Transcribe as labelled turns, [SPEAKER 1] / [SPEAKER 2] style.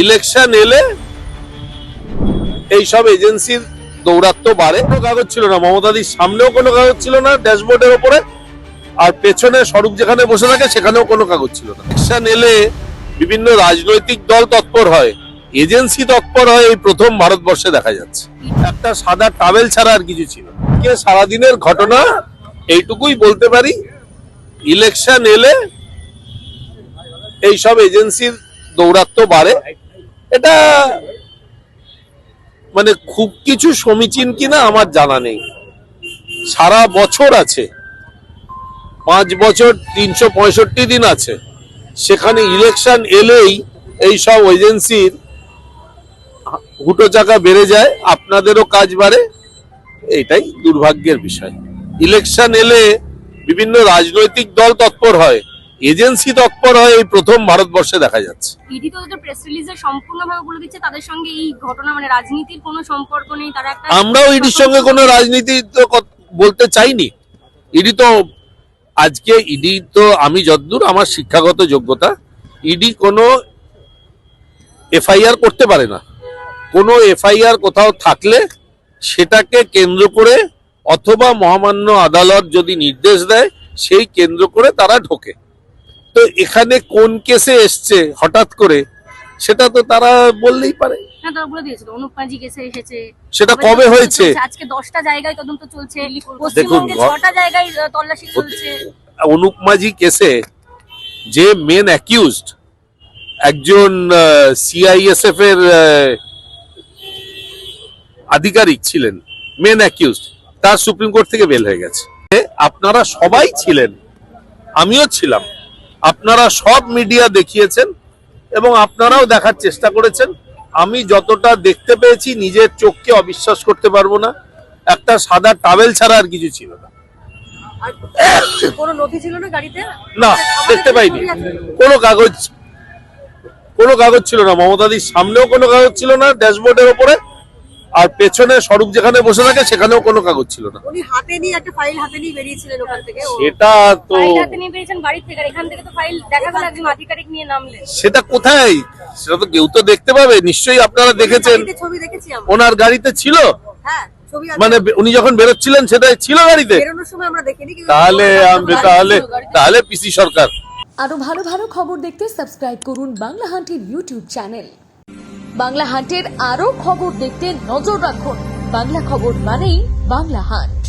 [SPEAKER 1] Election এলে এই সব এজেন্সির দৌরাত্ম্য বাড়ে। কোনো কাগজ ছিল না, মমতাদির সামনেও কোনো কাগজ ছিল না ড্যাশবোর্ডের ওপরে, আর পেছনে স্বরূপ যেখানে বসে থাকে সেখানেও কোনো কাগজ ছিল না। ইলেকশন এলে বিভিন্ন রাজনৈতিক দল তৎপর হয়, এজেন্সি তৎপর হয়, এই প্রথম ভারতবর্ষে দেখা যাচ্ছে। একটা সাদা টাওয়েল ছাড়া আর কিছু ছিল না। সারাদিনের ঘটনা এইটুকুই বলতে পারি, ইলেকশন এলে এই সব এজেন্সির দৌরাত্ম্য বাড়ে। এটা মানে খুব কিছু সমীচীন কিনা আমার জানা নেই। সারা বছর আছে, 5 বছর 365 দিন আছে, সেখানে ইলেকশন এলেই এই সব এজেন্সির হুটো চাকা বেড়ে যায়, আপনাদেরও কাজ বাড়ে। এইটাই দুর্ভাগ্যের বিষয়। ইলেকশন এলে বিভিন্ন রাজনৈতিক দল তৎপর হয়, এজেন্সি তৎপর হয়, এই প্রথম ভারতবর্ষে দেখা যাচ্ছে।
[SPEAKER 2] ইডি তো তাদের প্রেস রিলিজে সম্পূর্ণভাবে বলে দিচ্ছে তাদের সঙ্গে এই ঘটনা মানে রাজনীতির কোনো সম্পর্ক নেই। তারা একটা
[SPEAKER 1] আমরাও ইডির সঙ্গে কোনো রাজনীতি তো বলতে চাইনি। ইডি তো আজকে ইডি তো আমি যতদূর আমার শিক্ষাগত যোগ্যতা, ইডি কোনো এফআইআর করতে পারে না। কোনো এফআইআর কোথাও থাকলে সেটাকে কেন্দ্র করে অথবা মহামান্য আদালত যদি নির্দেশ দেয় সেই কেন্দ্র করে তারা ঢোকে। তো এখানে কোন কেসে এসছে হঠাৎ করে সেটা তো তারা বললেই পারে।
[SPEAKER 2] হ্যাঁ, তারা বলে দিয়েছিল অনুপ মাঝি কেসে এসেছে।
[SPEAKER 1] সেটা কবে হয়েছে?
[SPEAKER 2] আজকে 10টা জায়গায় তদন্ত চলছে, পশ্চিমবঙ্গে 6টা জায়গায় তল্লাশি চলছে।
[SPEAKER 1] অনুপ মাঝি কেসে যে মেন অ্যাকিউজড একজন সিআইএসএফ এর আধিকারিক ছিলেন, মেন অ্যাকিউজড, তার সুপ্রিম কোর্ট থেকে বেল হয়ে গেছে। আপনারা সবাই ছিলেন, আমিও ছিলাম, আপনারা সব মিডিয়া দেখিয়েছেন এবং আপনারাও দেখার চেষ্টা করেছেন। আমি যতটা দেখতে পেয়েছি নিজের চোখকে অবিশ্বাস করতে পারবো না। একটা সাদা টাওয়েল ছাড়া আর কিছু ছিল না।
[SPEAKER 2] কোনো নথি ছিল না গাড়িতে?
[SPEAKER 1] না, দেখতে পাইনি। কোনো কাগজ ছিল না, মমতাদির সামনেও কোনো কাগজ ছিল না ড্যাশবোর্ডের ওপরে, আর পেছনে স্বরূপ যেখানে বসে থাকে সেখানেও কোনো কাগজ ছিল না।
[SPEAKER 2] উনি হাতে নিয়ে একটা ফাইল হাতে নিয়ে বেরিয়েছিলেন ওখান থেকে।
[SPEAKER 1] সেটা তো
[SPEAKER 2] ফাইল হাতে নিয়ে বেরিয়েছেন বাড়ি থেকে, এখান থেকে তো ফাইল দেখা গেল একজন আধিকারিক নিয়ে নামলেন।
[SPEAKER 1] সেটা কোথায়? সেটা তো কেউ তো দেখতে পাবে, নিশ্চয়ই আপনারা দেখেছেন।
[SPEAKER 2] ছবি দেখেছি আমরা।
[SPEAKER 1] ওনার গাড়িতে ছিল?
[SPEAKER 2] হ্যাঁ, ছবি আছে।
[SPEAKER 1] মানে উনি যখন বেরোচ্ছিলেন সেটা ছিল গাড়িতে?
[SPEAKER 2] বেরোনোর সময় আমরা দেখিনি।
[SPEAKER 1] তাহলে পিসি সরকার।
[SPEAKER 3] আরো ভালো ভালো খবর দেখতে সাবস্ক্রাইব করুন বাংলা হান্টের ইউটিউব চ্যানেল। বাংলা হান্টের আরো খবর দেখতে নজর রাখুন। বাংলা খবর মানেই বাংলা হান্ট।